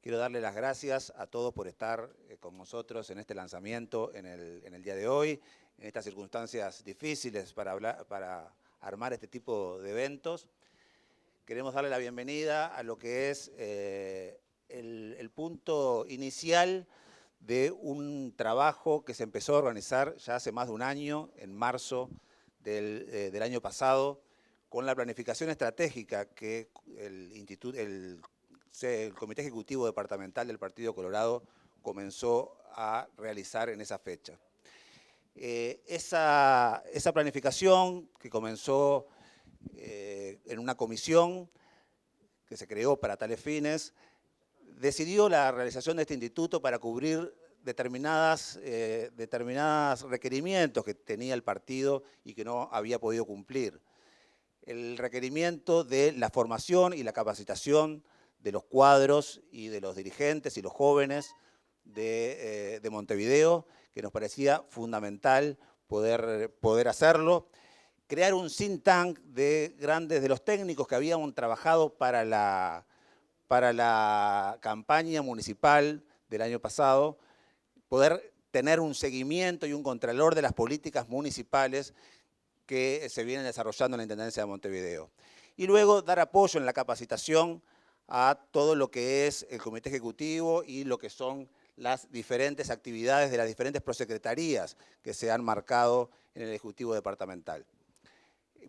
Quiero darle las gracias a todos por estar con nosotros en este lanzamiento en el día de hoy, en estas circunstancias difíciles para armar este tipo de eventos. Queremos darle la bienvenida a lo que es el punto inicial de un trabajo que se empezó a organizar ya hace más de un año, en marzo del año pasado, con la planificación estratégica que el Comité Ejecutivo Departamental del Partido Colorado comenzó a realizar en esa fecha. Esa planificación que comenzó en una comisión que se creó para tales fines, decidió la realización de este instituto para cubrir determinados requerimientos que tenía el partido y que no había podido cumplir. El requerimiento de la formación y la capacitación de los cuadros y de los dirigentes y los jóvenes de Montevideo, que nos parecía fundamental poder hacerlo. Crear un think tank de los técnicos que habíamos trabajado para la campaña municipal del año pasado, poder tener un seguimiento y un contralor de las políticas municipales que se vienen desarrollando en la Intendencia de Montevideo. Y luego dar apoyo en la capacitación a todo lo que es el Comité Ejecutivo y lo que son las diferentes actividades de las diferentes prosecretarías que se han marcado en el Ejecutivo Departamental.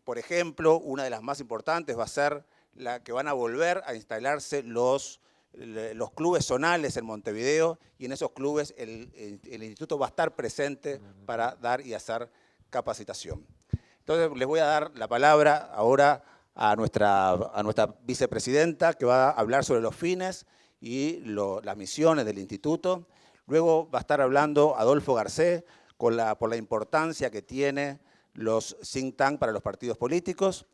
Por ejemplo, una de las más importantes va a ser la que van a volver a instalarse los clubes zonales en Montevideo, y en esos clubes el instituto va a estar presente para dar y hacer capacitación. Entonces les voy a dar la palabra ahora a nuestra vicepresidenta, que va a hablar sobre los fines y las misiones del instituto. Luego va a estar hablando Adolfo Garcés por la importancia que tiene los think tank para los partidos políticos.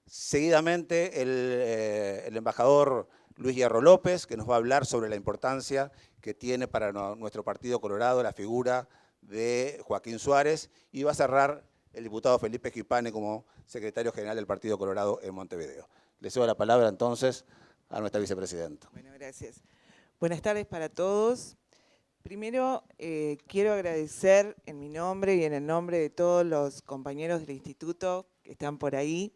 Seguidamente el embajador Luis Hierro López, que nos va a hablar sobre la importancia que tiene para nuestro Partido Colorado la figura de Joaquín Suárez, y va a cerrar el diputado Felipe Gipane como secretario general del Partido Colorado en Montevideo. Le cedo la palabra entonces a nuestra vicepresidenta. Bueno, gracias. Buenas tardes para todos. Primero, quiero agradecer en mi nombre y en el nombre de todos los compañeros del instituto que están por ahí,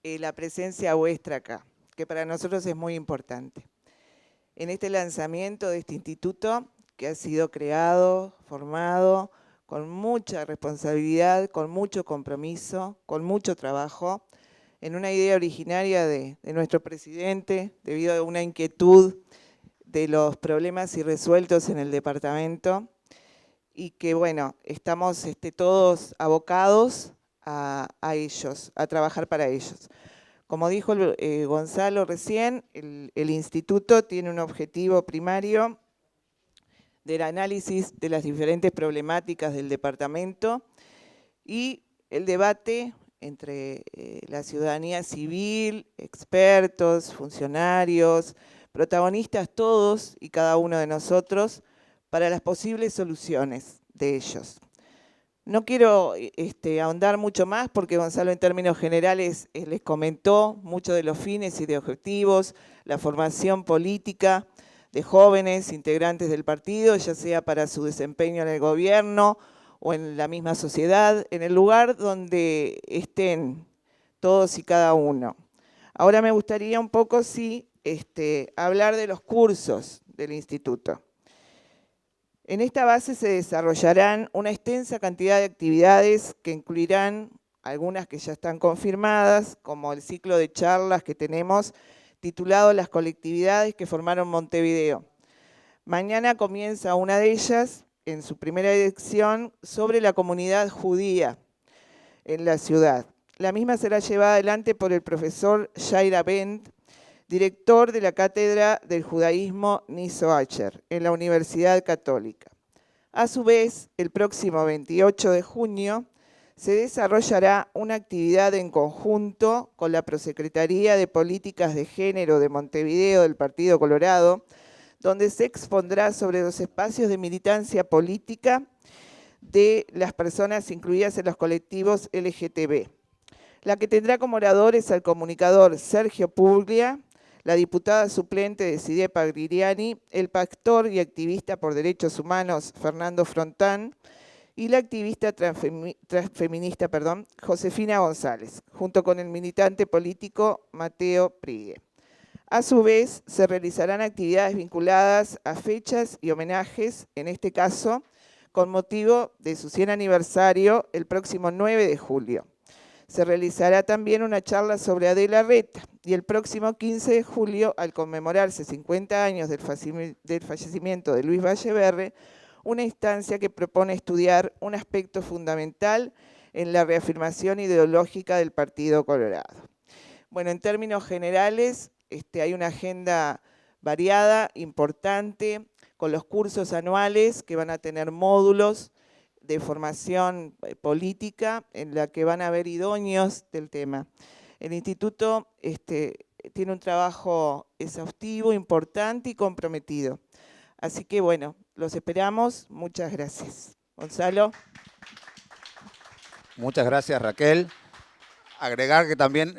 la presencia vuestra acá, que para nosotros es muy importante. En este lanzamiento de este instituto, que ha sido creado, formado, con mucha responsabilidad, con mucho compromiso, con mucho trabajo, en una idea originaria de nuestro presidente, debido a una inquietud de los problemas irresueltos en el departamento, y que, bueno, estamos todos abocados a ellos, a trabajar para ellos. Como dijo Gonzalo recién, el instituto tiene un objetivo primario del análisis de las diferentes problemáticas del departamento y el debate entre la ciudadanía civil, expertos, funcionarios, protagonistas todos y cada uno de nosotros para las posibles soluciones de ellos. No quiero ahondar mucho más porque Gonzalo en términos generales les comentó mucho de los fines y de objetivos, la formación política de jóvenes integrantes del partido, ya sea para su desempeño en el gobierno o en la misma sociedad, en el lugar donde estén todos y cada uno. Ahora me gustaría un poco, sí, hablar de los cursos del instituto. En esta base se desarrollarán una extensa cantidad de actividades que incluirán algunas que ya están confirmadas, como el ciclo de charlas que tenemos titulado Las colectividades que formaron Montevideo. Mañana comienza una de ellas, en su primera edición, sobre la comunidad judía en la ciudad. La misma será llevada adelante por el profesor Yair Bent, director de la Cátedra del Judaísmo Niso Acher, en la Universidad Católica. A su vez, el próximo 28 de junio se desarrollará una actividad en conjunto con la Prosecretaría de Políticas de Género de Montevideo del Partido Colorado, donde se expondrá sobre los espacios de militancia política de las personas incluidas en los colectivos LGTB. La que tendrá como oradores al comunicador Sergio Puglia, la diputada suplente de SIDEPA Grigliani, el pastor y activista por derechos humanos Fernando Frontán y la activista transfeminista Josefina González, junto con el militante político Mateo Prigue. A su vez, se realizarán actividades vinculadas a fechas y homenajes, en este caso, con motivo de su 100 aniversario el próximo 9 de julio. Se realizará también una charla sobre Adela Reta y el próximo 15 de julio, al conmemorarse 50 años del fallecimiento de Luis Valleverre, una instancia que propone estudiar un aspecto fundamental en la reafirmación ideológica del Partido Colorado. Bueno, en términos generales, hay una agenda variada, importante, con los cursos anuales que van a tener módulos de formación política en la que van a haber idóneos del tema. El instituto tiene un trabajo exhaustivo, importante y comprometido. Así que bueno, los esperamos. Muchas gracias. Gonzalo. Muchas gracias, Raquel. Agregar que también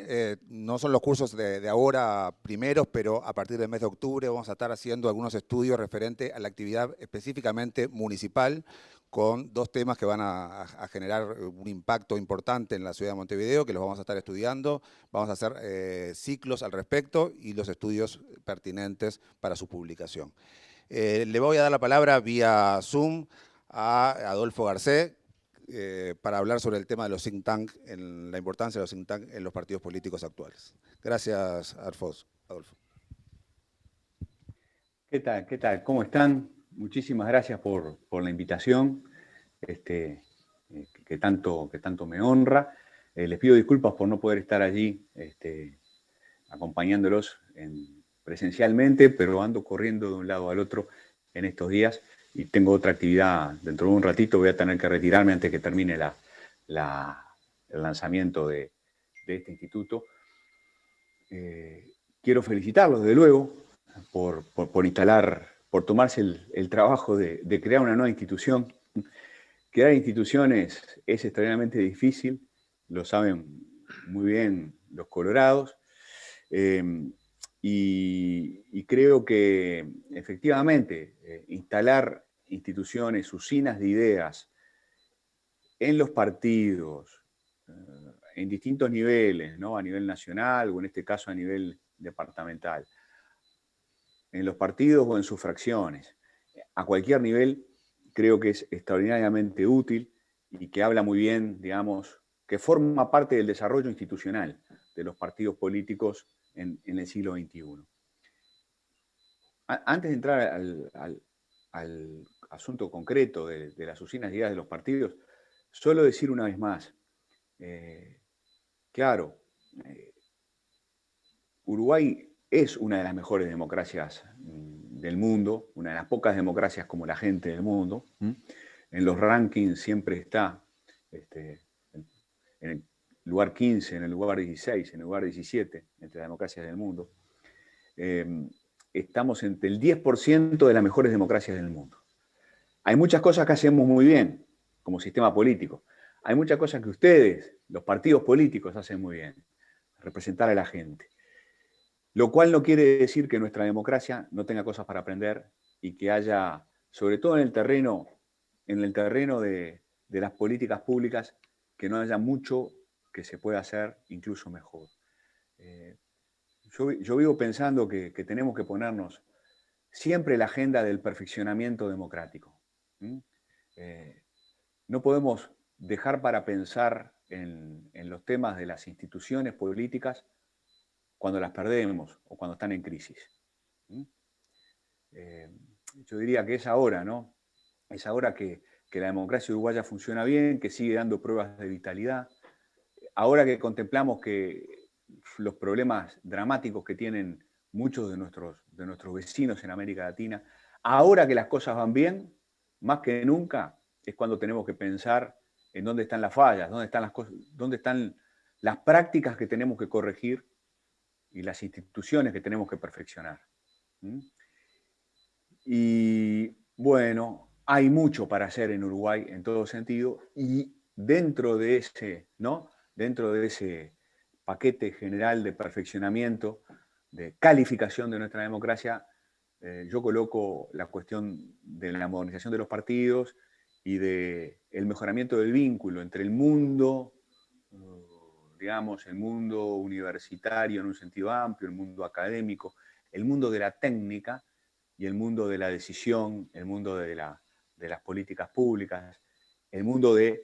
no son los cursos de ahora primeros, pero a partir del mes de octubre vamos a estar haciendo algunos estudios referentes a la actividad específicamente municipal, con 2 temas que van a generar un impacto importante en la ciudad de Montevideo, que los vamos a estar estudiando. Vamos a hacer ciclos al respecto y los estudios pertinentes para su publicación. Le voy a dar la palabra vía Zoom a Adolfo Garcés, para hablar sobre el tema de los think tank, en la importancia de los think tank en los partidos políticos actuales. Gracias, Adolfo. ¿Qué tal? ¿Qué tal? ¿Cómo están? Muchísimas gracias por la invitación, que tanto me honra. Les pido disculpas por no poder estar allí acompañándolos presencialmente, pero ando corriendo de un lado al otro en estos días. Y tengo otra actividad dentro de un ratito, voy a tener que retirarme antes que termine el lanzamiento de este instituto. Quiero felicitarlos, desde luego, por instalar, por tomarse el trabajo de crear una nueva institución. Crear instituciones es extraordinariamente difícil, lo saben muy bien los colorados, y creo que efectivamente instalar instituciones, usinas de ideas en los partidos, en distintos niveles, ¿no? A nivel nacional o en este caso a nivel departamental, en los partidos o en sus fracciones, a cualquier nivel, creo que es extraordinariamente útil y que habla muy bien, digamos, que forma parte del desarrollo institucional de los partidos políticos en el siglo XXI. Antes de entrar al asunto concreto de las usinas de ideas de los partidos, solo decir una vez más, claro, Uruguay es una de las mejores democracias del mundo, una de las pocas democracias como la gente del mundo. En los rankings siempre está en el lugar 15, en el lugar 16, en el lugar 17 entre las democracias del mundo. Estamos entre el 10% de las mejores democracias del mundo. Hay muchas cosas que hacemos muy bien como sistema político. Hay muchas cosas que ustedes, los partidos políticos, hacen muy bien. Representar a la gente. Lo cual no quiere decir que nuestra democracia no tenga cosas para aprender y que haya, sobre todo en el terreno de las políticas públicas, que no haya mucho que se pueda hacer incluso mejor. Yo vivo pensando que tenemos que ponernos siempre la agenda del perfeccionamiento democrático. No podemos dejar para pensar en los temas de las instituciones políticas cuando las perdemos o cuando están en crisis. Yo diría que es ahora, ¿no? Es ahora que la democracia uruguaya funciona bien, que sigue dando pruebas de vitalidad. Ahora que contemplamos que los problemas dramáticos que tienen muchos de nuestros vecinos en América Latina, ahora que las cosas van bien, más que nunca, es cuando tenemos que pensar en dónde están las fallas, dónde están las prácticas que tenemos que corregir y las instituciones que tenemos que perfeccionar. Y bueno, hay mucho para hacer en Uruguay en todo sentido, y dentro de ese paquete general de perfeccionamiento, de calificación de nuestra democracia, yo coloco la cuestión de la modernización de los partidos y del mejoramiento del vínculo entre el mundo, digamos, el mundo universitario en un sentido amplio, el mundo académico, el mundo de la técnica y el mundo de la decisión, el mundo de las políticas públicas, el mundo de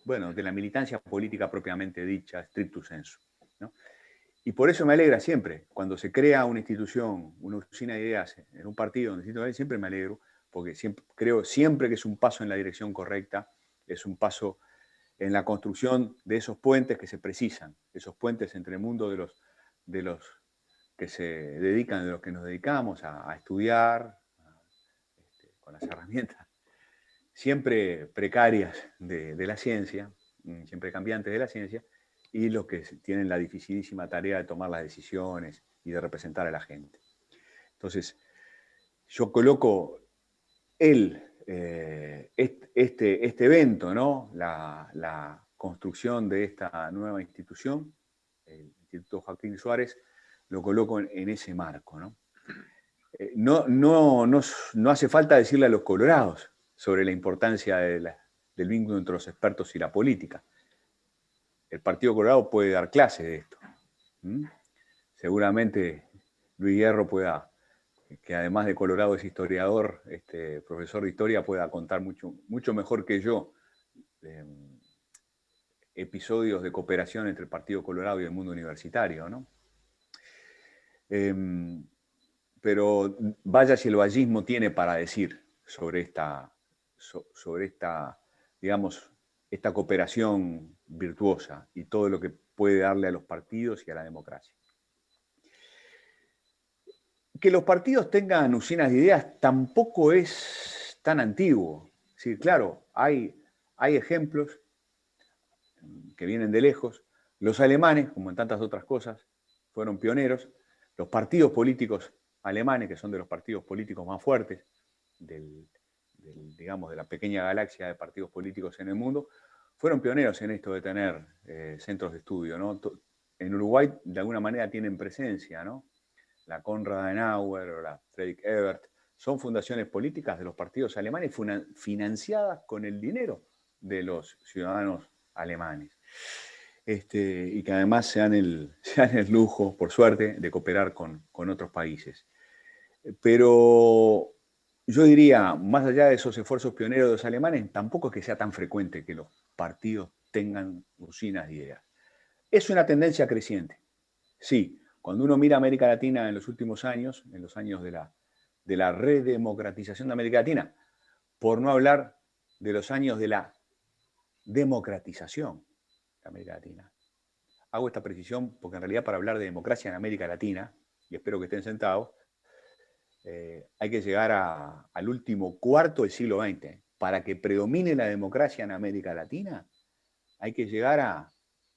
la militancia política propiamente dicha, stricto sensu, ¿no? Y por eso me alegra siempre, cuando se crea una institución, una usina de ideas en un partido, siempre me alegro, porque creo siempre que es un paso en la dirección correcta, es un paso en la construcción de esos puentes que se precisan, esos puentes entre el mundo de los que se dedican, de los que nos dedicamos a estudiar, con las herramientas siempre precarias de la ciencia, siempre cambiantes de la ciencia, y los que tienen la dificilísima tarea de tomar las decisiones y de representar a la gente. Entonces, yo coloco este evento, ¿no? La construcción de esta nueva institución, el Instituto Joaquín Suárez, lo coloco en ese marco, ¿no? No hace falta decirle a los colorados sobre la importancia del vínculo entre los expertos y la política. El Partido Colorado puede dar clase de esto. Seguramente Luis Hierro pueda, que además de Colorado es historiador, profesor de historia, pueda contar mucho mejor que yo episodios de cooperación entre el Partido Colorado y el mundo universitario, ¿no? Pero vaya si el vallismo tiene para decir sobre esta, digamos, esta cooperación virtuosa y todo lo que puede darle a los partidos y a la democracia. Que los partidos tengan usinas de ideas tampoco es tan antiguo. Sí, claro, hay ejemplos que vienen de lejos. Los alemanes, como en tantas otras cosas, fueron pioneros. Los partidos políticos alemanes, que son de los partidos políticos más fuertes digamos, de la pequeña galaxia de partidos políticos en el mundo, fueron pioneros en esto de tener centros de estudio, ¿no? En Uruguay, de alguna manera, tienen presencia, ¿no? La Konrad Adenauer o la Friedrich Ebert son fundaciones políticas de los partidos alemanes financiadas con el dinero de los ciudadanos alemanes. Y que además se dan el lujo, por suerte, de cooperar con otros países. Pero yo diría, más allá de esos esfuerzos pioneros de los alemanes, tampoco es que sea tan frecuente que los partidos tengan usinas de ideas. Es una tendencia creciente. Sí, cuando uno mira América Latina en los últimos años, en los años de la redemocratización de América Latina, por no hablar de los años de la democratización de América Latina. Hago esta precisión porque en realidad para hablar de democracia en América Latina, y espero que estén sentados, hay que llegar al último cuarto del siglo XX. Para que predomine la democracia en América Latina, hay que llegar a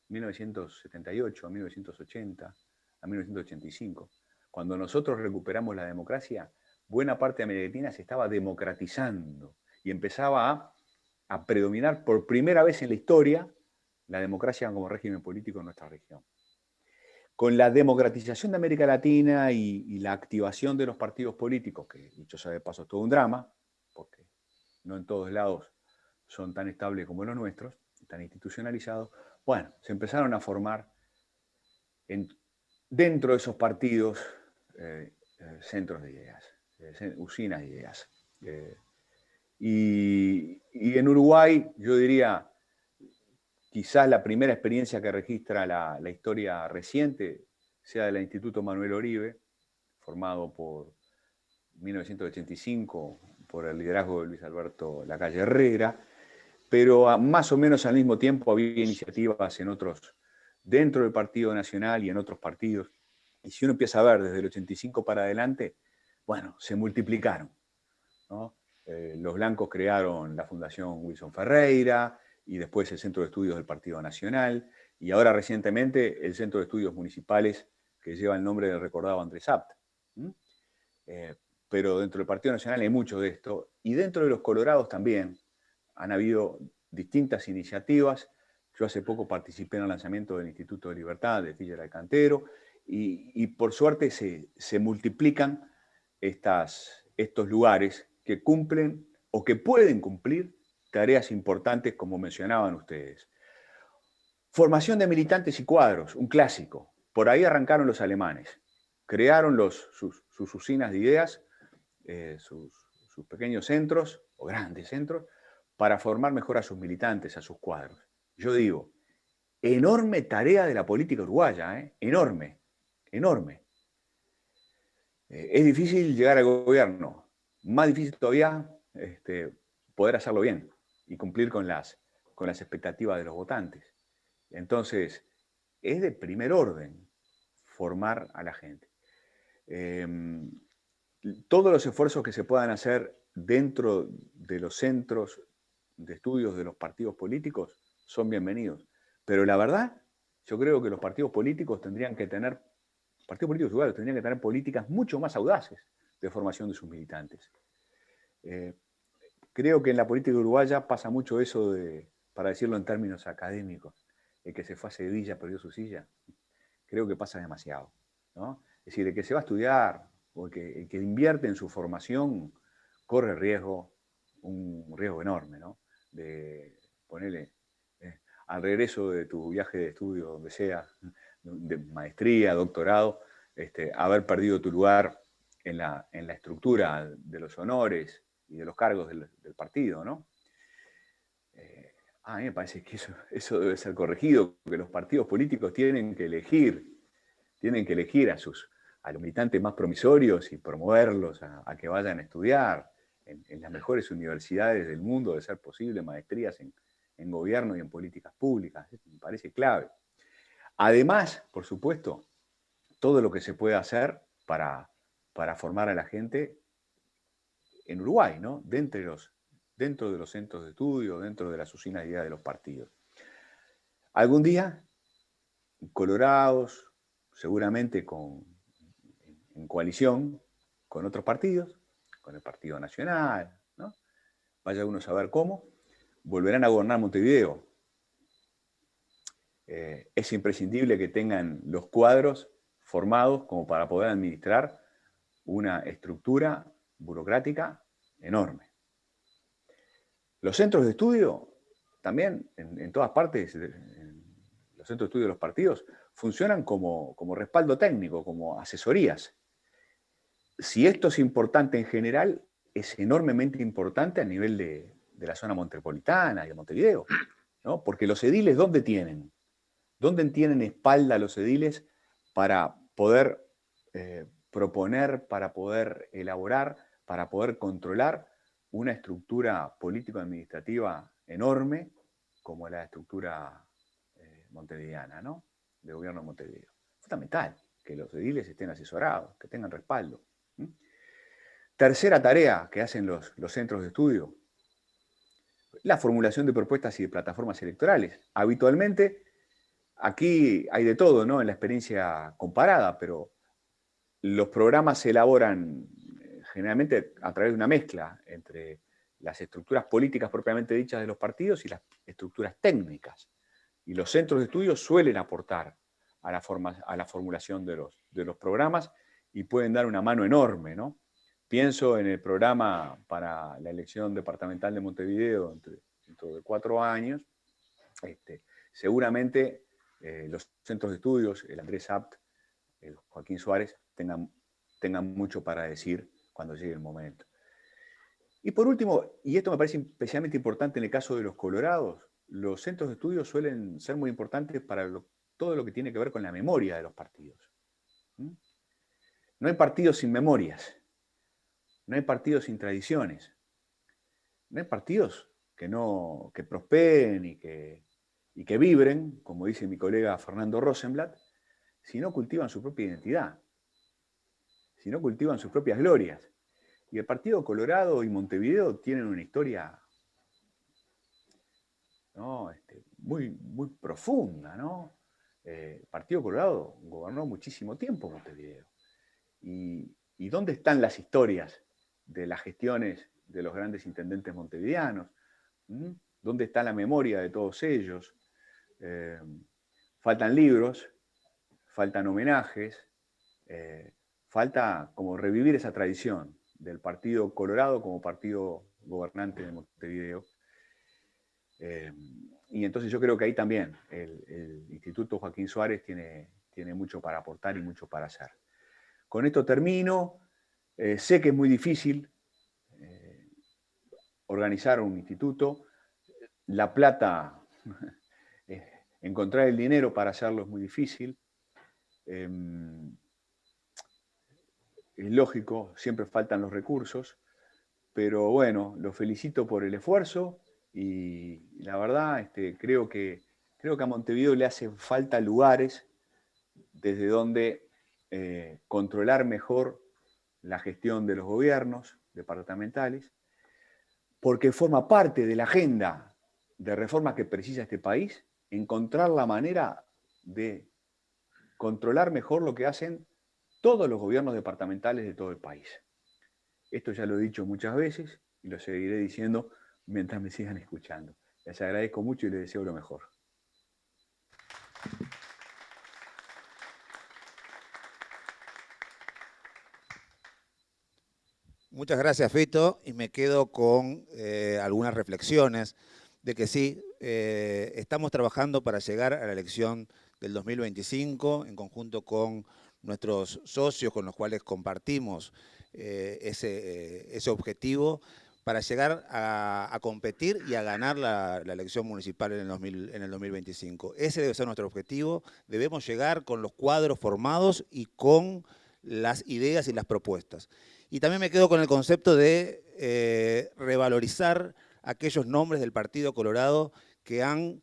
1978, a 1980, a 1985. Cuando nosotros recuperamos la democracia, buena parte de América Latina se estaba democratizando y empezaba a predominar por primera vez en la historia la democracia como régimen político en nuestra región. Con la democratización de América Latina y la activación de los partidos políticos, que dicho sea de paso es todo un drama, porque no en todos lados son tan estables como los nuestros, tan institucionalizados, bueno, se empezaron a formar dentro de esos partidos centros de ideas, usinas de ideas. Y en Uruguay, yo diría, quizás la primera experiencia que registra la historia reciente sea del Instituto Manuel Oribe, formado por 1985 por el liderazgo de Luis Alberto Lacalle Herrera, pero más o menos al mismo tiempo había iniciativas dentro del Partido Nacional y en otros partidos. Y si uno empieza a ver desde el 85 para adelante, bueno, se multiplicaron, ¿no? Los blancos crearon la Fundación Wilson Ferreira y después el Centro de Estudios del Partido Nacional y ahora recientemente el Centro de Estudios Municipales que lleva el nombre del recordado Andrés Abt. Pero dentro del Partido Nacional hay mucho de esto y dentro de los colorados también han habido distintas iniciativas. Yo hace poco participé en el lanzamiento del Instituto de Libertad de Tiller al Cantero y por suerte se multiplican estos lugares que cumplen o que pueden cumplir tareas importantes como mencionaban ustedes. Formación de militantes y cuadros, un clásico. Por ahí arrancaron los alemanes. Crearon sus usinas de ideas, sus pequeños centros, o grandes centros, para formar mejor a sus militantes, a sus cuadros. Yo digo, enorme tarea de la política uruguaya, enorme, enorme. Es difícil llegar al gobierno, más difícil todavía poder hacerlo bien y cumplir con las expectativas de los votantes. Entonces, es de primer orden formar a la gente. Todos los esfuerzos que se puedan hacer dentro de los centros de estudios de los partidos políticos son bienvenidos. Pero la verdad, yo creo que los partidos políticos tendrían que tener políticas mucho más audaces de formación de sus militantes. Creo que en la política uruguaya pasa mucho eso para decirlo en términos académicos, el que se fue a Sevilla perdió su silla. Creo que pasa demasiado, ¿no? Es decir, el que se va a estudiar o el que invierte en su formación corre un riesgo enorme, ¿no? De ponerle al regreso de tu viaje de estudio, donde sea, de maestría, doctorado, haber perdido tu lugar en la estructura de los honores y de los cargos del partido, ¿no? A mí me parece que eso debe ser corregido, que los partidos políticos tienen que elegir a los militantes más promisorios y promoverlos a que vayan a estudiar en las mejores universidades del mundo, de ser posible, maestrías en gobierno y en políticas públicas. Eso me parece clave. Además, por supuesto, todo lo que se puede hacer para formar a la gente en Uruguay, ¿no? Dentro de los centros de estudio, dentro de las usinas de ideas de los partidos. Algún día, colorados, seguramente en coalición con otros partidos, con el Partido Nacional, ¿no? Vaya uno a saber cómo, volverán a gobernar Montevideo. Es imprescindible que tengan los cuadros formados como para poder administrar una estructura burocrática enorme. Los centros de estudio, también en todas partes, los centros de estudio de los partidos, funcionan como respaldo técnico, como asesorías. Si esto es importante en general, es enormemente importante a nivel de la zona metropolitana y de Montevideo, ¿no? Porque los ediles, ¿dónde tienen? ¿Dónde tienen espalda los ediles para poder proponer, para poder elaborar, para poder controlar una estructura político-administrativa enorme como la estructura montevideana, ¿no? De gobierno de Montevideo? Fundamental que los ediles estén asesorados, que tengan respaldo. Tercera tarea que hacen los centros de estudio, la formulación de propuestas y de plataformas electorales. Habitualmente, aquí hay de todo, ¿no? En la experiencia comparada, pero los programas se elaboran generalmente a través de una mezcla entre las estructuras políticas propiamente dichas de los partidos y las estructuras técnicas. Y los centros de estudio suelen aportar a la formulación de los programas y pueden dar una mano enorme, ¿no? Pienso en el programa para la elección departamental de Montevideo dentro de 4 años. Seguramente los centros de estudios, el Andrés Abt, el Joaquín Suárez, tengan mucho para decir cuando llegue el momento. Y por último, y esto me parece especialmente importante en el caso de los colorados, los centros de estudio suelen ser muy importantes para todo lo que tiene que ver con la memoria de los partidos. No hay partidos sin memorias, no hay partidos sin tradiciones, no hay partidos que prosperen y que vibren, como dice mi colega Fernando Rosenblatt, si no cultivan su propia identidad, si no cultivan sus propias glorias. Y el Partido Colorado y Montevideo tienen una historia, ¿no? muy, muy profunda, ¿no? El Partido Colorado gobernó muchísimo tiempo Montevideo. ¿Y dónde están las historias de las gestiones de los grandes intendentes montevideanos? ¿Dónde está la memoria de todos ellos? faltan libros, faltan homenajes, falta como revivir esa tradición del Partido Colorado como partido gobernante de Montevideo. Y entonces yo creo que ahí también el Instituto Joaquín Suárez tiene mucho para aportar y mucho para hacer. Con esto termino. Sé que es muy difícil organizar un instituto. La plata, encontrar el dinero para hacerlo es muy difícil. Es lógico, siempre faltan los recursos, pero bueno, los felicito por el esfuerzo y la verdad creo que a Montevideo le hacen falta lugares desde donde controlar mejor la gestión de los gobiernos departamentales, porque forma parte de la agenda de reforma que precisa este país, encontrar la manera de controlar mejor lo que hacen todos los gobiernos departamentales de todo el país. Esto ya lo he dicho muchas veces y lo seguiré diciendo mientras me sigan escuchando. Les agradezco mucho y les deseo lo mejor. Muchas gracias, Fito, y me quedo con algunas reflexiones de que sí, estamos trabajando para llegar a la elección del 2025 en conjunto con nuestros socios con los cuales compartimos ese objetivo para llegar a competir y a ganar la elección municipal en el 2025. Ese debe ser nuestro objetivo. Debemos llegar con los cuadros formados y con las ideas y las propuestas. Y también me quedo con el concepto de revalorizar aquellos nombres del Partido Colorado que han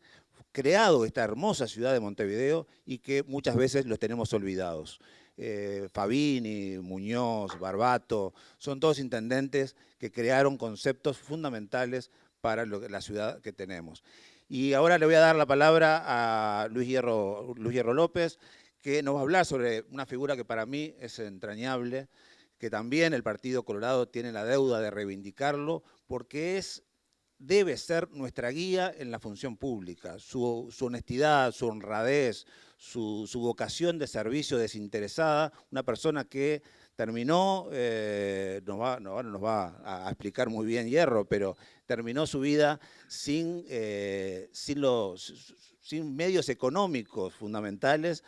creado esta hermosa ciudad de Montevideo y que muchas veces los tenemos olvidados. Fabini, Muñoz, Barbato, son todos intendentes que crearon conceptos fundamentales para la ciudad que tenemos. Y ahora le voy a dar la palabra a Luis Hierro López, que nos va a hablar sobre una figura que para mí es entrañable, que también el Partido Colorado tiene la deuda de reivindicarlo, porque debe ser nuestra guía en la función pública. Su honestidad, su honradez, su vocación de servicio desinteresada, una persona que terminó, nos va a explicar muy bien Hierro, pero terminó su vida sin medios económicos fundamentales,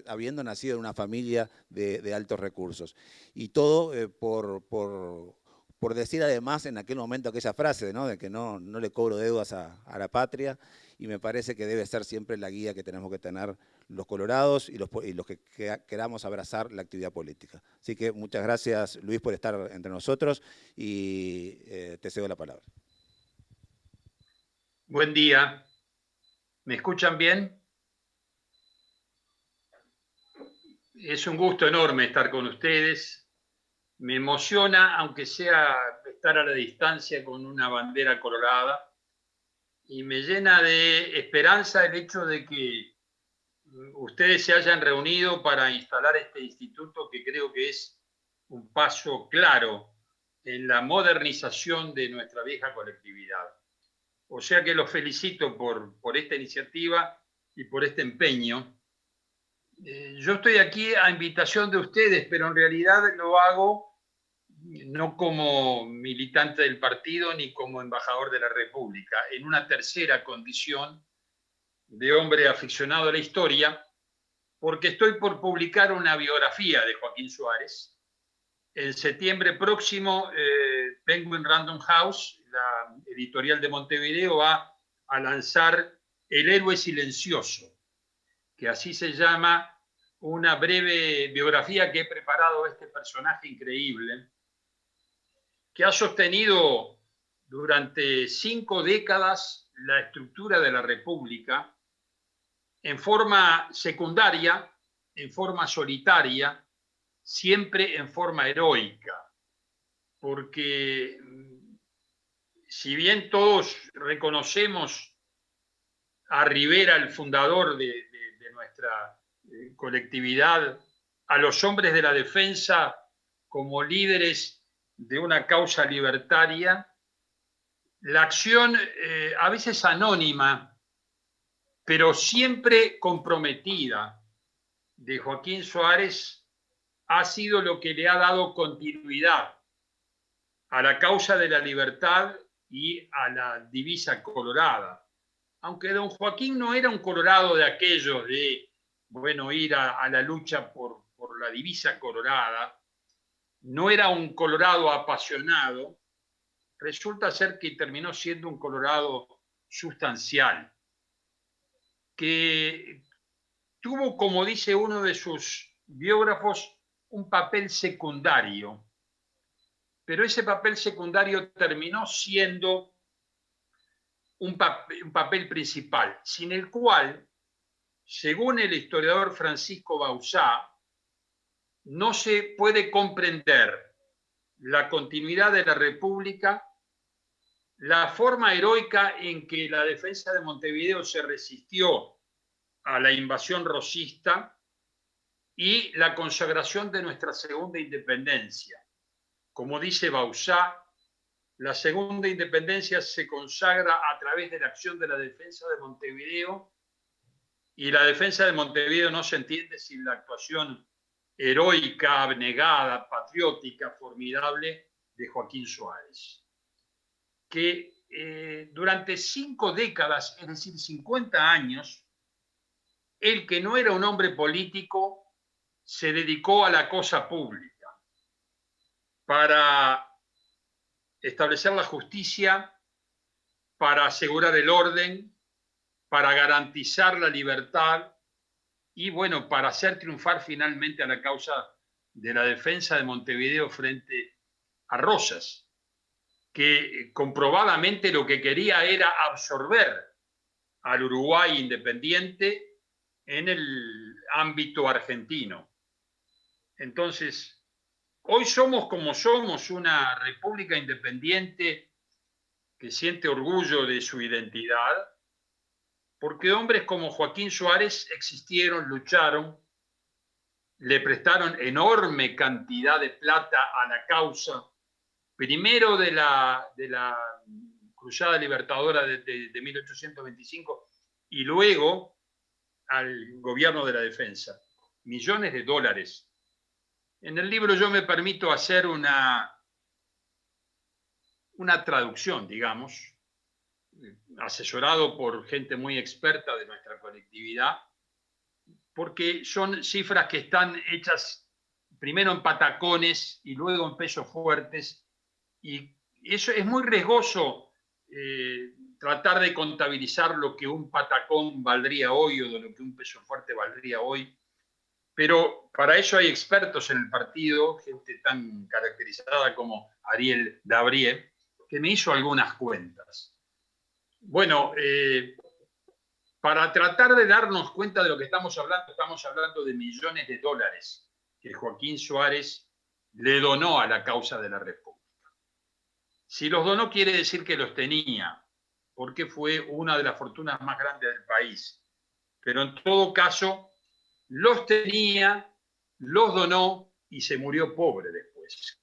habiendo nacido en una familia de altos recursos. Y todo por decir además en aquel momento aquella frase, ¿no?, de que no le cobro deudas a la patria, y me parece que debe ser siempre la guía que tenemos que tener los colorados y los que queramos abrazar la actividad política. Así que muchas gracias, Luis, por estar entre nosotros y te cedo la palabra. Buen día. ¿Me escuchan bien? Es un gusto enorme estar con ustedes. Me emociona, aunque sea estar a la distancia con una bandera colorada, y me llena de esperanza el hecho de que ustedes se hayan reunido para instalar este instituto, que creo que es un paso claro en la modernización de nuestra vieja colectividad. O sea que los felicito por esta iniciativa y por este empeño. Yo estoy aquí a invitación de ustedes, pero en realidad lo hago no como militante del partido ni como embajador de la República, en una tercera condición de hombre aficionado a la historia, porque estoy por publicar una biografía de Joaquín Suárez. En septiembre próximo, Penguin Random House, la editorial de Montevideo, va a lanzar El héroe silencioso, que así se llama una breve biografía que he preparado de este personaje increíble, que ha sostenido durante 5 décadas la estructura de la República en forma secundaria, en forma solitaria, siempre en forma heroica. Porque si bien todos reconocemos a Rivera, el fundador de nuestra colectividad, a los hombres de la defensa como líderes de una causa libertaria, la acción a veces anónima pero siempre comprometida, de Joaquín Suárez ha sido lo que le ha dado continuidad a la causa de la libertad y a la divisa colorada. Aunque don Joaquín no era un colorado de aquellos de, bueno, ir a la lucha por la divisa colorada, no era un colorado apasionado, resulta ser que terminó siendo un colorado sustancial, que tuvo, como dice uno de sus biógrafos, un papel secundario, pero ese papel secundario terminó siendo un papel principal, sin el cual, según el historiador Francisco Bauzá, no se puede comprender la continuidad de la República, la forma heroica en que la defensa de Montevideo se resistió a la invasión rosista y la consagración de nuestra segunda independencia. Como dice Bauzá, la segunda independencia se consagra a través de la acción de la defensa de Montevideo, y la defensa de Montevideo no se entiende sin la actuación heroica, abnegada, patriótica, formidable de Joaquín Suárez, que durante 5 décadas, es decir, 50 años, el que no era un hombre político se dedicó a la cosa pública para establecer la justicia, para asegurar el orden, para garantizar la libertad y, bueno, para hacer triunfar finalmente a la causa de la defensa de Montevideo frente a Rosas, que comprobadamente lo que quería era absorber al Uruguay independiente en el ámbito argentino. Entonces, hoy somos como somos, una república independiente que siente orgullo de su identidad, porque hombres como Joaquín Suárez existieron, lucharon, le prestaron enorme cantidad de plata a la causa, primero de la Cruzada Libertadora de 1825 y luego al gobierno de la defensa. Millones de dólares. En el libro yo me permito hacer una traducción, digamos, asesorado por gente muy experta de nuestra colectividad, porque son cifras que están hechas primero en patacones y luego en pesos fuertes, y eso es muy riesgoso, tratar de contabilizar lo que un patacón valdría hoy o de lo que un peso fuerte valdría hoy, pero para eso hay expertos en el partido, gente tan caracterizada como Ariel Dabrié, que me hizo algunas cuentas. Bueno, para tratar de darnos cuenta de lo que estamos hablando de millones de dólares que Joaquín Suárez le donó a la causa de la República. Si los donó quiere decir que los tenía, porque fue una de las fortunas más grandes del país. Pero en todo caso, los tenía, los donó y se murió pobre después.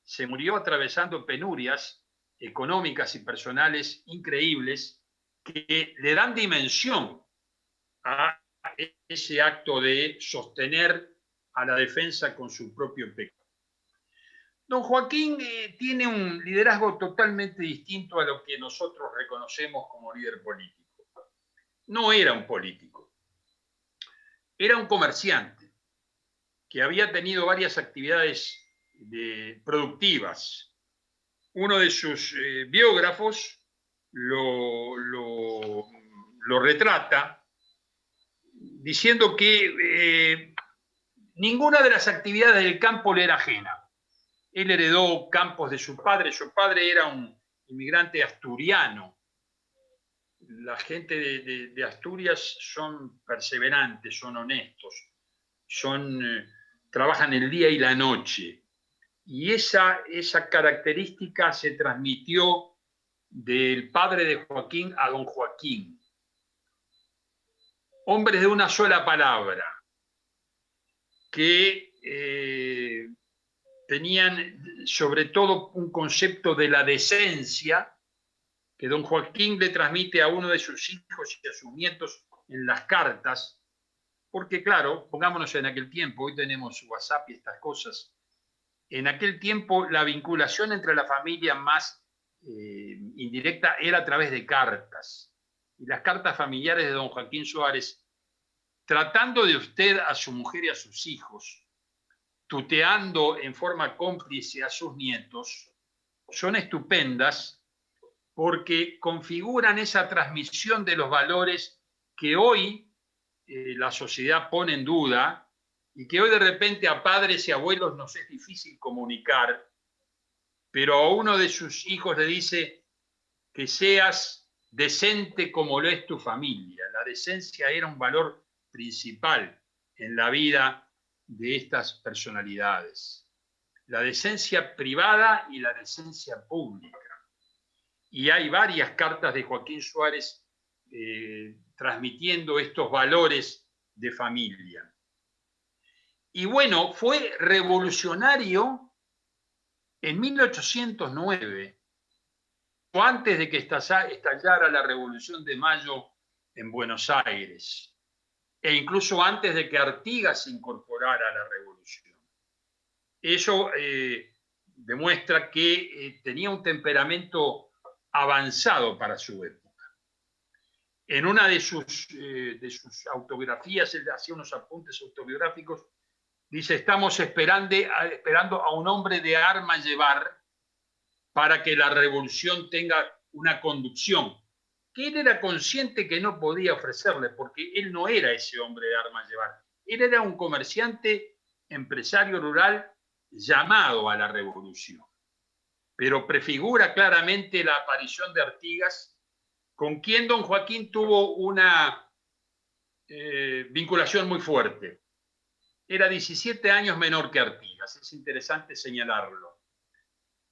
Se murió atravesando penurias económicas y personales increíbles que le dan dimensión a ese acto de sostener a la defensa con su propio pecho. Don Joaquín tiene un liderazgo totalmente distinto a lo que nosotros reconocemos como líder político. No era un político, era un comerciante que había tenido varias actividades productivas. Uno de sus biógrafos lo retrata diciendo que ninguna de las actividades del campo le era ajena. Él heredó campos de su padre era un inmigrante asturiano. La gente de Asturias son perseverantes, son honestos, trabajan el día y la noche. Y esa característica se transmitió del padre de Joaquín a don Joaquín. Hombres de una sola palabra, que tenían sobre todo un concepto de la decencia, que don Joaquín le transmite a uno de sus hijos y a sus nietos en las cartas, porque claro, pongámonos en aquel tiempo, hoy tenemos WhatsApp y estas cosas, en aquel tiempo la vinculación entre la familia más indirecta era a través de cartas. Y las cartas familiares de don Joaquín Suárez, tratando de usted a su mujer y a sus hijos, tuteando en forma cómplice a sus nietos, son estupendas porque configuran esa transmisión de los valores que hoy la sociedad pone en duda y que hoy de repente a padres y abuelos nos es difícil comunicar, pero a uno de sus hijos le dice que seas decente como lo es tu familia. La decencia era un valor principal en la vida de estas personalidades. La decencia privada y la decencia pública. Y hay varias cartas de Joaquín Suárez transmitiendo estos valores de familia. Y bueno, fue revolucionario en 1809, o antes de que estallara la Revolución de Mayo en Buenos Aires, e incluso antes de que Artigas se incorporara a la revolución. Eso demuestra que tenía un temperamento avanzado para su época. En una de sus autobiografías, él hacía unos apuntes autobiográficos, dice: estamos esperando a un hombre de arma llevar para que la revolución tenga una conducción, que él era consciente que no podía ofrecerle, porque él no era ese hombre de arma llevar. Él era un comerciante, empresario rural llamado a la revolución. Pero prefigura claramente la aparición de Artigas, con quien don Joaquín tuvo una vinculación muy fuerte. Era 17 años menor que Artigas, es interesante señalarlo.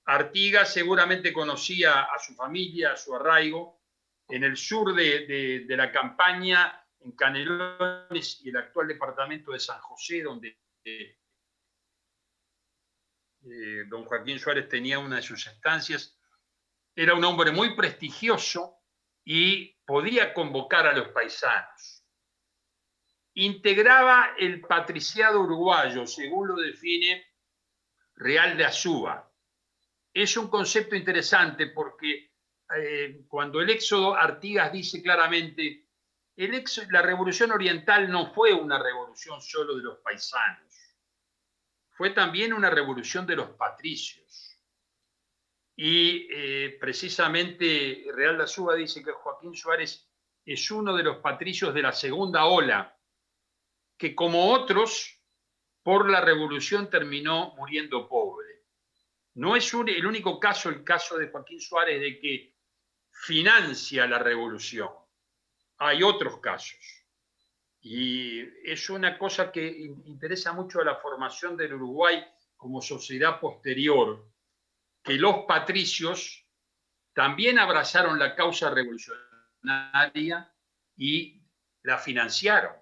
Artigas seguramente conocía a su familia, a su arraigo, en el sur de la Campaña, en Canelones y el actual departamento de San José, donde don Joaquín Suárez tenía una de sus estancias. Era un hombre muy prestigioso y podía convocar a los paisanos. Integraba el patriciado uruguayo, según lo define Real de Azúa. Es un concepto interesante porque cuando el éxodo, Artigas dice claramente, la revolución oriental no fue una revolución solo de los paisanos, fue también una revolución de los patricios. Y precisamente Real de Azúa dice que Joaquín Suárez es uno de los patricios de la segunda ola, que como otros, por la revolución terminó muriendo pobre. No es el único caso, el caso de Joaquín Suárez, de que financia la revolución. Hay otros casos. Y es una cosa que interesa mucho a la formación del Uruguay como sociedad posterior, que los patricios también abrazaron la causa revolucionaria y la financiaron.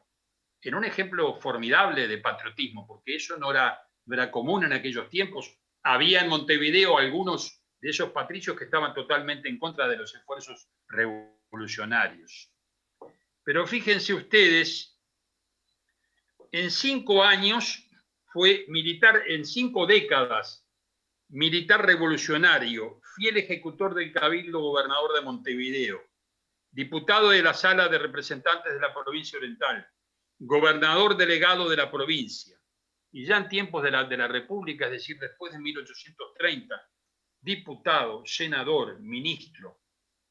En un ejemplo formidable de patriotismo, porque eso no era común en aquellos tiempos. Había en Montevideo algunos de esos patricios que estaban totalmente en contra de los esfuerzos revolucionarios. Pero fíjense ustedes, en 5 años fue militar, en 5 décadas, militar revolucionario, fiel ejecutor del Cabildo, gobernador de Montevideo, diputado de la Sala de Representantes de la Provincia Oriental, gobernador delegado de la provincia, y ya en tiempos de la República, es decir, después de 1830, diputado, senador, ministro,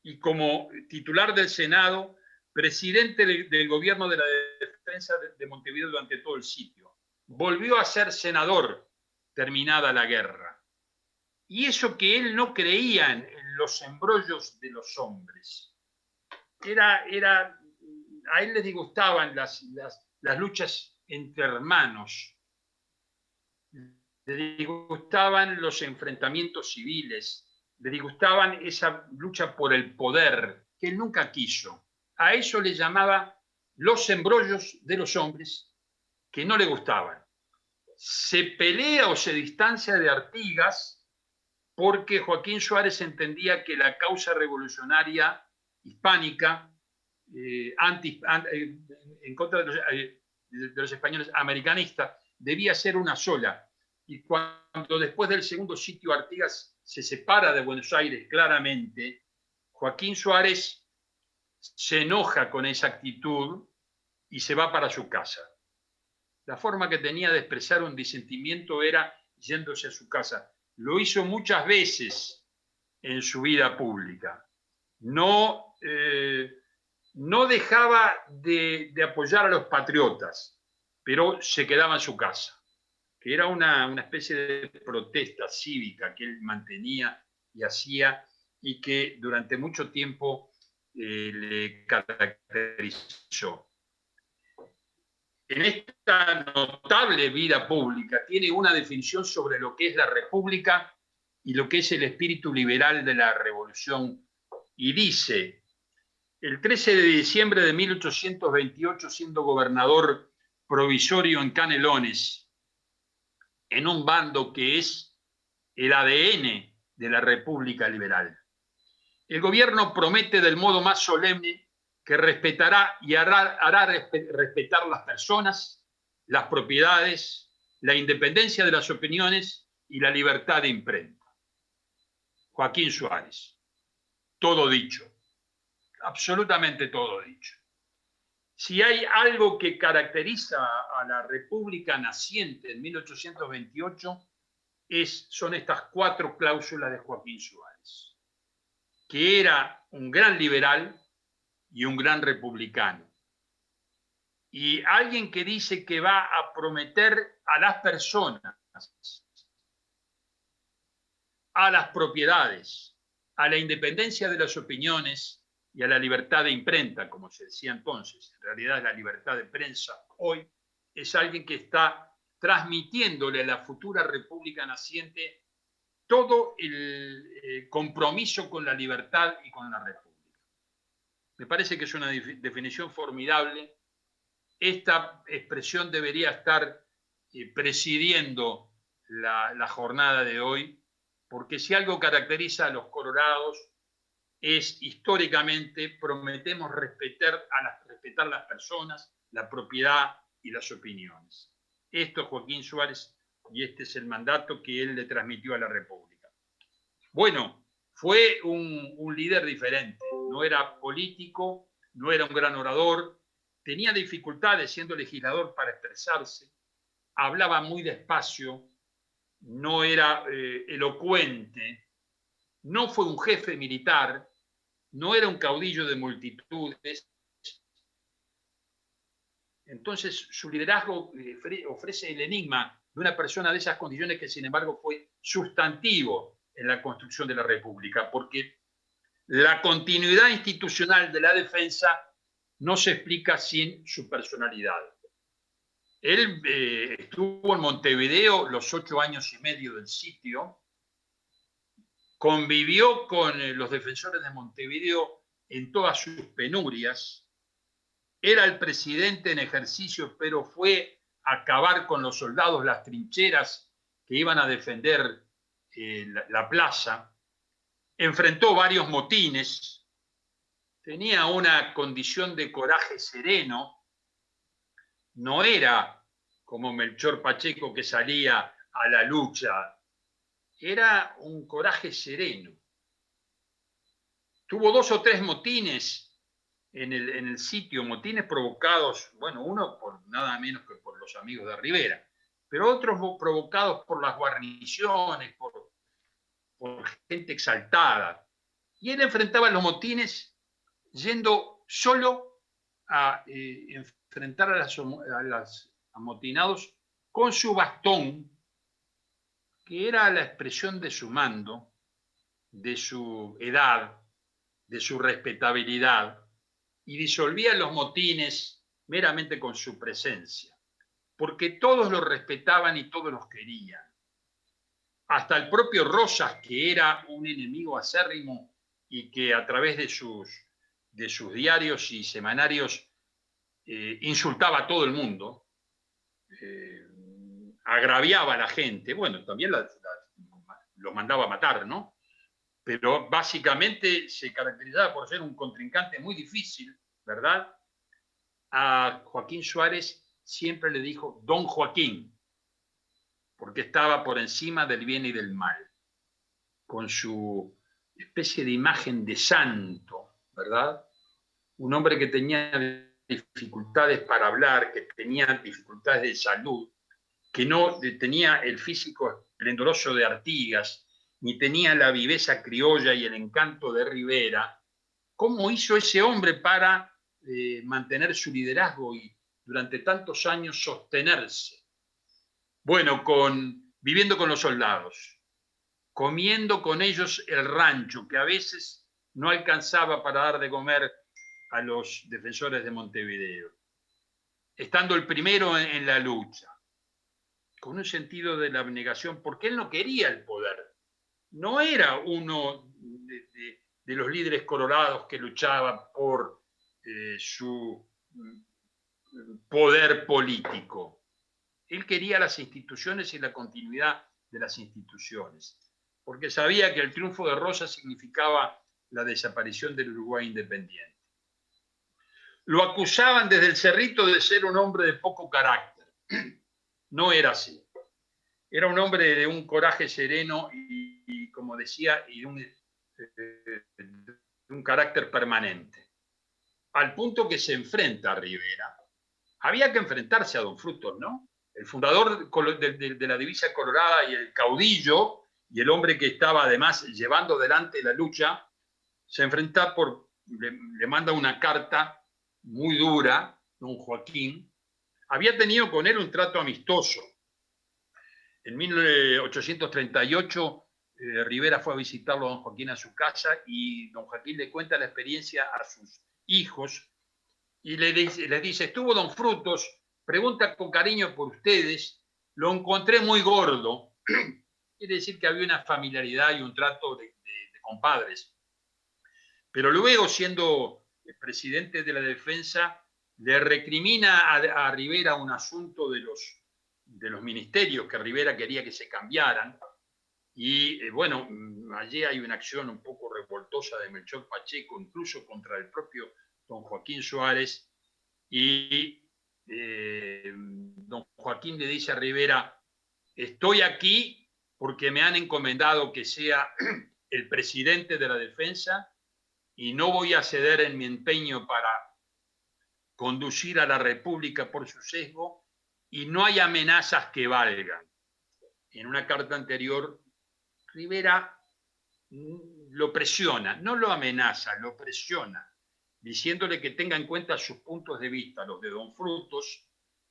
y como titular del Senado, presidente del gobierno de la defensa de Montevideo durante todo el sitio. Volvió a ser senador terminada la guerra. Y eso que él no creía en los embrollos de los hombres. A él le disgustaban las luchas entre hermanos, le disgustaban los enfrentamientos civiles, le disgustaban esa lucha por el poder, que él nunca quiso. A eso le llamaba los embrollos de los hombres, que no le gustaban. Se pelea o se distancia de Artigas porque Joaquín Suárez entendía que la causa revolucionaria hispánica en contra de los españoles americanistas debía ser una sola. Y cuando después del segundo sitio Artigas se separa de Buenos Aires claramente, Joaquín Suárez se enoja con esa actitud y se va para su casa. La forma que tenía de expresar un disentimiento era yéndose a su casa. Lo hizo muchas veces en su vida pública. No dejaba de apoyar a los patriotas, pero se quedaba en su casa, que era una especie de protesta cívica que él mantenía y hacía, y que durante mucho tiempo le caracterizó. En esta notable vida pública tiene una definición sobre lo que es la república y lo que es el espíritu liberal de la revolución, y dice: el 13 de diciembre de 1828, siendo gobernador provisorio en Canelones, en un bando que es el ADN de la República Liberal, el gobierno promete del modo más solemne que respetará y hará respetar las personas, las propiedades, la independencia de las opiniones y la libertad de imprenta. Joaquín Suárez. Todo dicho. Absolutamente todo dicho. Si hay algo que caracteriza a la República naciente en 1828, son estas 4 cláusulas de Joaquín Suárez, que era un gran liberal y un gran republicano. Y alguien que dice que va a prometer a las personas, a las propiedades, a la independencia de las opiniones y a la libertad de imprenta, como se decía entonces, en realidad es la libertad de prensa hoy, es alguien que está transmitiéndole a la futura república naciente todo el compromiso con la libertad y con la república. Me parece que es una definición formidable. Esta expresión debería estar presidiendo la jornada de hoy, porque si algo caracteriza a los colorados es, históricamente, prometemos respetar las personas, la propiedad y las opiniones. Esto es Joaquín Suárez y este es el mandato que él le transmitió a la República. Bueno, fue un líder diferente. No era político, no era un gran orador, tenía dificultades siendo legislador para expresarse, hablaba muy despacio, no era elocuente, no fue un jefe militar, no era un caudillo de multitudes. Entonces, su liderazgo ofrece el enigma de una persona de esas condiciones que, sin embargo, fue sustantivo en la construcción de la República, porque la continuidad institucional de la defensa no se explica sin su personalidad. Él estuvo en Montevideo los 8 años y medio del sitio, convivió con los defensores de Montevideo en todas sus penurias, era el presidente en ejercicio, pero fue a acabar con los soldados las trincheras que iban a defender la plaza, enfrentó varios motines, tenía una condición de coraje sereno, no era como Melchor Pacheco que salía a la lucha, era un coraje sereno. Tuvo 2 o 3 motines en el sitio, motines provocados, bueno, uno por nada menos que por los amigos de Rivera, pero otros provocados por las guarniciones, por gente exaltada. Y él enfrentaba los motines yendo solo a enfrentar a los amotinados con su bastón, que era la expresión de su mando, de su edad, de su respetabilidad, y disolvía los motines meramente con su presencia, porque todos los respetaban y todos los querían. Hasta el propio Rosas, que era un enemigo acérrimo y que a través de sus diarios y semanarios insultaba a todo el mundo, agraviaba a la gente. Bueno, también los mandaba a matar, ¿no? Pero básicamente se caracterizaba por ser un contrincante muy difícil, ¿verdad? A Joaquín Suárez siempre le dijo Don Joaquín, porque estaba por encima del bien y del mal, con su especie de imagen de santo, ¿verdad? Un hombre que tenía dificultades para hablar, que tenía dificultades de salud, que no tenía el físico esplendoroso de Artigas, ni tenía la viveza criolla y el encanto de Rivera. ¿Cómo hizo ese hombre para mantener su liderazgo y durante tantos años sostenerse? Bueno, viviendo con los soldados, comiendo con ellos el rancho, que a veces no alcanzaba para dar de comer a los defensores de Montevideo, estando el primero en la lucha, con un sentido de la abnegación, porque él no quería el poder. No era uno de los líderes colorados que luchaba por su poder político. Él quería las instituciones y la continuidad de las instituciones, porque sabía que el triunfo de Rosas significaba la desaparición del Uruguay independiente. Lo acusaban desde el Cerrito de ser un hombre de poco carácter. No era así. Era un hombre de un coraje sereno y como decía, y un carácter permanente. Al punto que se enfrenta a Rivera. Había que enfrentarse a Don Frutos, ¿no? El fundador de la divisa colorada y el caudillo, y el hombre que estaba además llevando adelante la lucha, se enfrenta le manda una carta muy dura, don Joaquín. Había tenido con él un trato amistoso. En 1838, Rivera fue a visitarlo a don Joaquín a su casa y don Joaquín le cuenta la experiencia a sus hijos y les dice, estuvo don Frutos, pregunta con cariño por ustedes, lo encontré muy gordo. Quiere decir que había una familiaridad y un trato de compadres. Pero luego, siendo el presidente de la defensa, le recrimina a Rivera un asunto de los ministerios que Rivera quería que se cambiaran. Y bueno, allí hay una acción un poco revoltosa de Melchor Pacheco, incluso contra el propio don Joaquín Suárez. Y don Joaquín le dice a Rivera, estoy aquí porque me han encomendado que sea el presidente de la defensa y no voy a ceder en mi empeño para conducir a la República por su sesgo y no hay amenazas que valgan. En una carta anterior, Rivera lo presiona, no lo amenaza, lo presiona, diciéndole que tenga en cuenta sus puntos de vista, los de don Frutos,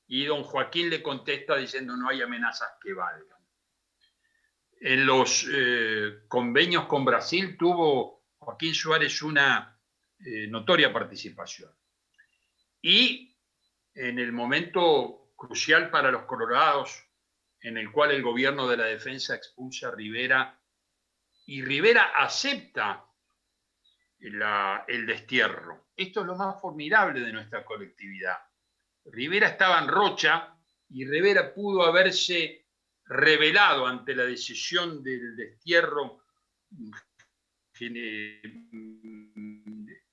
y don Joaquín le contesta diciendo no hay amenazas que valgan. En los convenios con Brasil tuvo Joaquín Suárez una notoria participación. Y en el momento crucial para los colorados, en el cual el gobierno de la defensa expulsa a Rivera, y Rivera acepta el destierro. Esto es lo más formidable de nuestra colectividad. Rivera estaba en Rocha y Rivera pudo haberse rebelado ante la decisión del destierro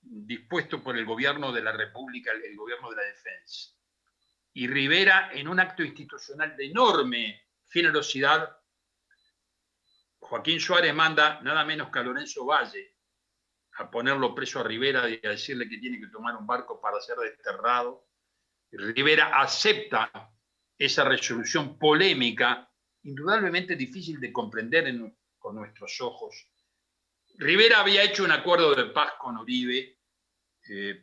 dispuesto por el gobierno de la República, el gobierno de la defensa. Y Rivera, en un acto institucional de enorme generosidad, Joaquín Suárez manda nada menos que a Lorenzo Valle a ponerlo preso a Rivera y a decirle que tiene que tomar un barco para ser desterrado. Rivera acepta esa resolución polémica, indudablemente difícil de comprender con nuestros ojos. Rivera había hecho un acuerdo de paz con Uribe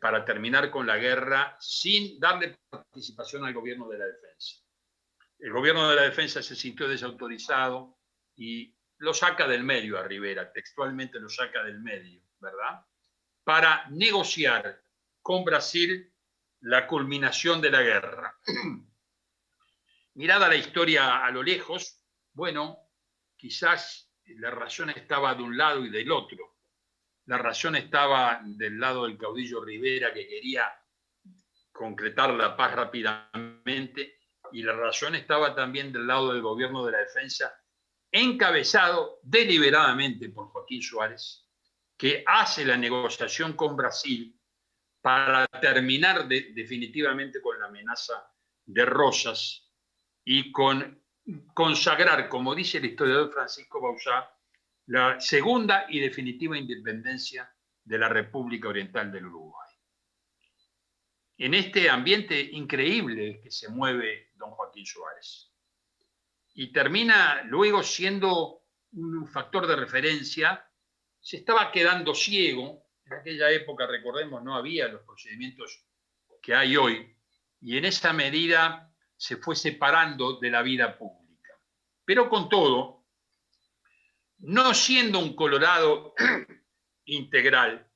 para terminar con la guerra sin darle participación al gobierno de la defensa. El gobierno de la defensa se sintió desautorizado y lo saca del medio a Rivera, textualmente lo saca del medio, ¿verdad? Para negociar con Brasil la culminación de la guerra. Mirada la historia a lo lejos, bueno, quizás la razón estaba de un lado y del otro. La razón estaba del lado del caudillo Rivera, que quería concretar la paz rápidamente, y la razón estaba también del lado del gobierno de la defensa, encabezado deliberadamente por Joaquín Suárez, que hace la negociación con Brasil para terminar definitivamente con la amenaza de Rosas y con consagrar, como dice el historiador Francisco Bauzá, la segunda y definitiva independencia de la República Oriental del Uruguay. En este ambiente increíble que se mueve don Joaquín Suárez. Y termina luego siendo un factor de referencia. Se estaba quedando ciego. En aquella época, recordemos, no había los procedimientos que hay hoy. Y en esa medida se fue separando de la vida pública. Pero con todo, no siendo un colorado integral,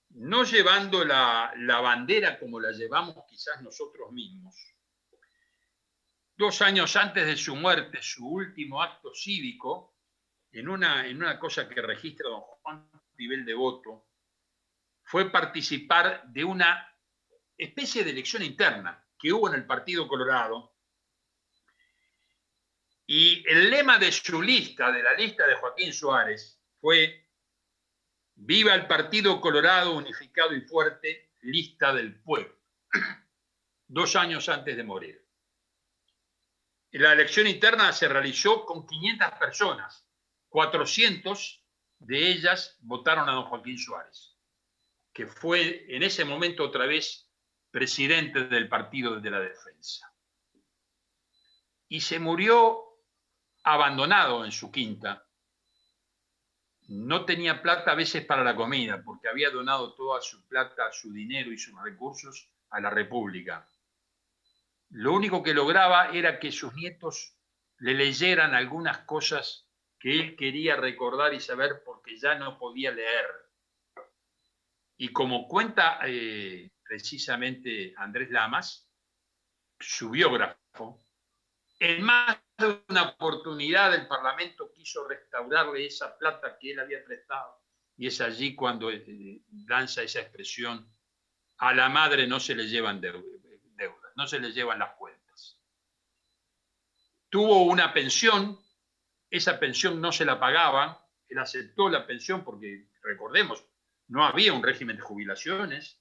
no llevando la bandera como la llevamos quizás nosotros mismos. 2 años antes de su muerte, su último acto cívico, en una cosa que registra don Juan Pibel Devoto, fue participar de una especie de elección interna que hubo en el Partido Colorado. Y el lema de su lista, de la lista de Joaquín Suárez, fue: viva el Partido Colorado unificado y fuerte, lista del pueblo. 2 años antes de morir. La elección interna se realizó con 500 personas. 400 de ellas votaron a don Joaquín Suárez, que fue en ese momento otra vez presidente del Partido de la Defensa. Y se murió abandonado en su quinta. No tenía plata a veces para la comida, porque había donado toda su plata, su dinero y sus recursos a la República. Lo único que lograba era que sus nietos le leyeran algunas cosas que él quería recordar y saber porque ya no podía leer. Y como cuenta precisamente Andrés Lamas, su biógrafo, en más de una oportunidad el Parlamento quiso restaurarle esa plata que él había prestado. Y es allí cuando lanza esa expresión: a la madre no se le llevan deudas, no se le llevan las cuentas. Tuvo una pensión, esa pensión no se la pagaban, él aceptó la pensión porque, recordemos, no había un régimen de jubilaciones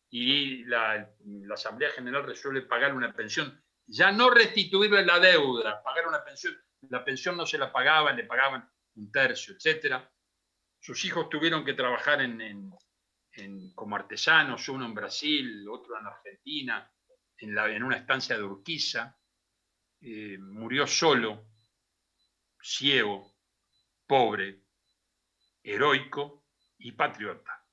y la Asamblea General resuelve pagar una pensión, ya no restituirle la deuda, pagar una pensión. La pensión no se la pagaban, le pagaban 1/3, etc. Sus hijos tuvieron que trabajar como artesanos, uno en Brasil, otro en Argentina, en una estancia de Urquiza. Murió solo, ciego, pobre, heroico y patriota.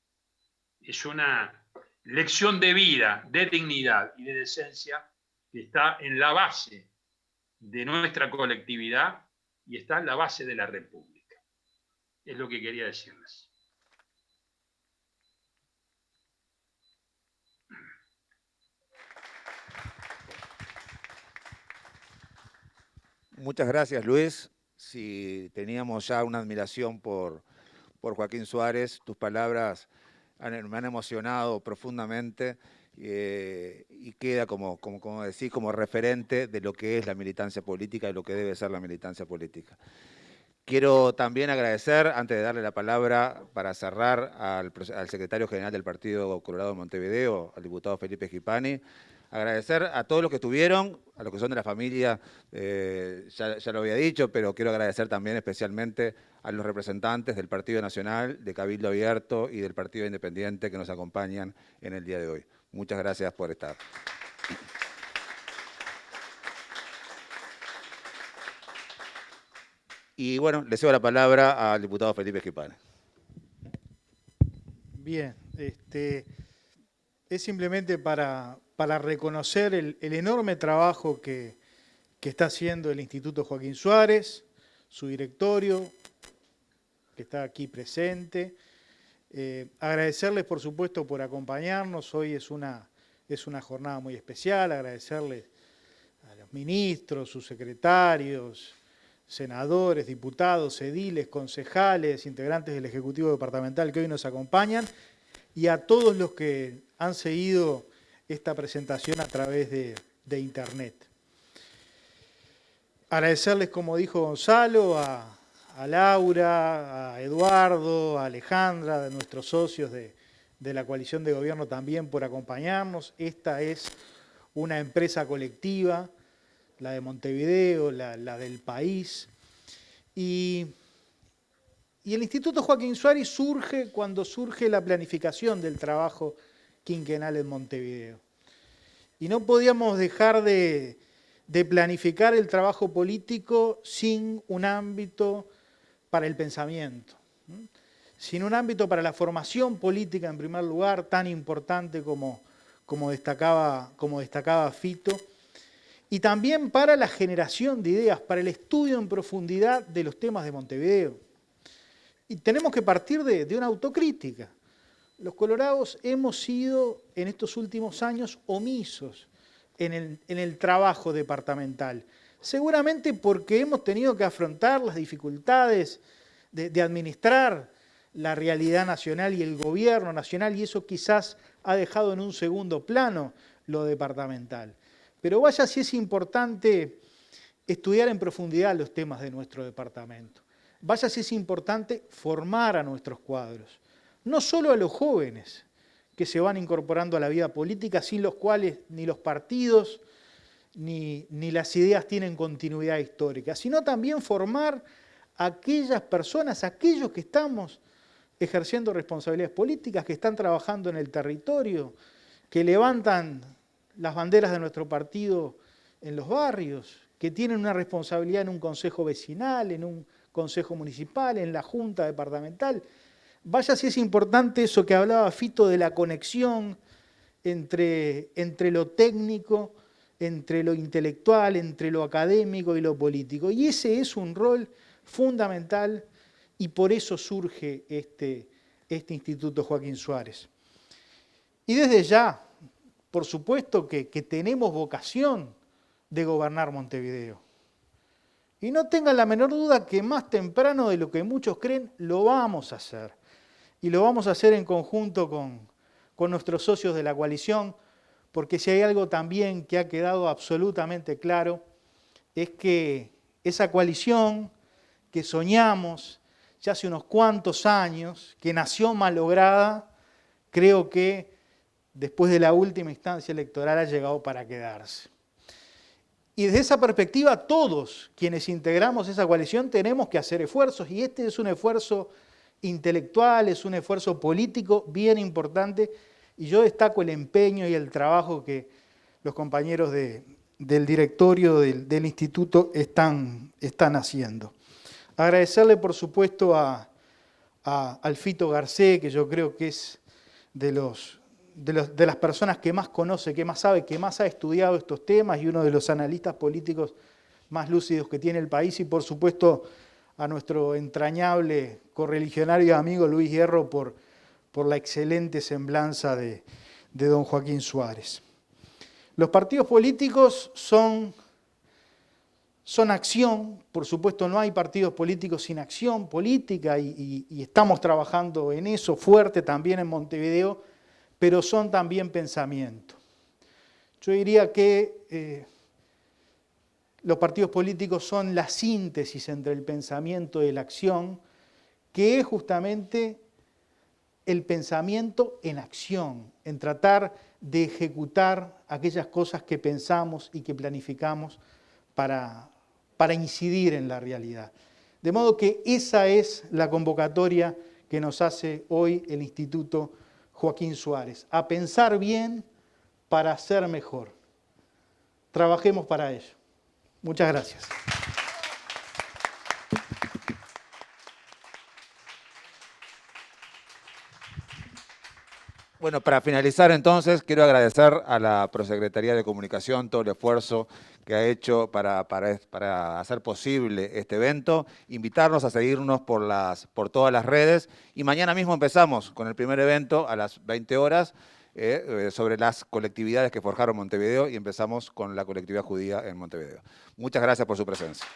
Es una lección de vida, de dignidad y de decencia que está en la base de nuestra colectividad y está en la base de la República. Es lo que quería decirles. Muchas gracias, Luis. Si teníamos ya una admiración por Joaquín Suárez, tus palabras me han emocionado profundamente y queda, como decís, como referente de lo que es la militancia política y lo que debe ser la militancia política. Quiero también agradecer, antes de darle la palabra para cerrar, al secretario general del Partido Colorado de Montevideo, al diputado Felipe Schipani, agradecer a todos los que estuvieron, a los que son de la familia, ya lo había dicho, pero quiero agradecer también especialmente a los representantes del Partido Nacional, de Cabildo Abierto y del Partido Independiente que nos acompañan en el día de hoy. Muchas gracias por estar. Y bueno, le cedo la palabra al diputado Felipe Schipani. Bien, es simplemente para reconocer el enorme trabajo que está haciendo el Instituto Joaquín Suárez, su directorio, que está aquí presente. Agradecerles, por supuesto, por acompañarnos. Hoy es una jornada muy especial. Agradecerles a los ministros, sus secretarios, senadores, diputados, ediles, concejales, integrantes del Ejecutivo Departamental que hoy nos acompañan, y a todos los que han seguido esta presentación a través de Internet. Agradecerles, como dijo Gonzalo, a Laura, a Eduardo, a Alejandra, de nuestros socios de la coalición de gobierno también por acompañarnos. Esta es una empresa colectiva, la de Montevideo, la del país. Y el Instituto Joaquín Suárez surge cuando surge la planificación del trabajo quinquenal en Montevideo. Y no podíamos dejar de planificar el trabajo político sin un ámbito para el pensamiento, sin un ámbito para la formación política, en primer lugar, tan importante como destacaba Fito, y también para la generación de ideas, para el estudio en profundidad de los temas de Montevideo. Y tenemos que partir de una autocrítica. Los colorados hemos sido en estos últimos años omisos en el trabajo departamental. Seguramente porque hemos tenido que afrontar las dificultades de administrar la realidad nacional y el gobierno nacional, y eso quizás ha dejado en un segundo plano lo departamental. Pero vaya si es importante estudiar en profundidad los temas de nuestro departamento. Vaya si es importante formar a nuestros cuadros, no solo a los jóvenes que se van incorporando a la vida política, sin los cuales ni los partidos ni las ideas tienen continuidad histórica, sino también formar a aquellas personas, aquellos que estamos ejerciendo responsabilidades políticas, que están trabajando en el territorio, que levantan las banderas de nuestro partido en los barrios, que tienen una responsabilidad en un consejo vecinal, en un consejo municipal, en la junta departamental. Vaya si es importante eso que hablaba Fito de la conexión entre lo técnico, entre lo intelectual, entre lo académico y lo político. Y ese es un rol fundamental y por eso surge este Instituto Joaquín Suárez. Y desde ya, por supuesto que tenemos vocación de gobernar Montevideo. Y no tengan la menor duda que más temprano de lo que muchos creen, lo vamos a hacer. Y lo vamos a hacer en conjunto con nuestros socios de la coalición, porque si hay algo también que ha quedado absolutamente claro, es que esa coalición que soñamos ya hace unos cuantos años, que nació malograda, creo que después de la última instancia electoral ha llegado para quedarse. Y desde esa perspectiva, todos quienes integramos esa coalición tenemos que hacer esfuerzos, y este es un esfuerzo intelectual, es un esfuerzo político bien importante, y yo destaco el empeño y el trabajo que los compañeros del directorio del instituto están haciendo. Agradecerle, por supuesto, al Fito Garcés, que yo creo que es de las personas que más conoce, que más sabe, que más ha estudiado estos temas y uno de los analistas políticos más lúcidos que tiene el país, y por supuesto a nuestro entrañable correligionario y amigo Luis Hierro por la excelente semblanza de don Joaquín Suárez. Los partidos políticos son acción, por supuesto no hay partidos políticos sin acción política y estamos trabajando en eso fuerte también en Montevideo, pero son también pensamiento. Yo diría que los partidos políticos son la síntesis entre el pensamiento y la acción, que es justamente el pensamiento en acción, en tratar de ejecutar aquellas cosas que pensamos y que planificamos para incidir en la realidad. De modo que esa es la convocatoria que nos hace hoy el Instituto Joaquín Suárez, a pensar bien para hacer mejor. Trabajemos para ello. Muchas gracias. Bueno, para finalizar entonces, quiero agradecer a la Prosecretaría de Comunicación todo el esfuerzo que ha hecho para hacer posible este evento, invitarnos a seguirnos por todas las redes, y mañana mismo empezamos con el primer evento a las 20 horas sobre las colectividades que forjaron Montevideo, y empezamos con la colectividad judía en Montevideo. Muchas gracias por su presencia.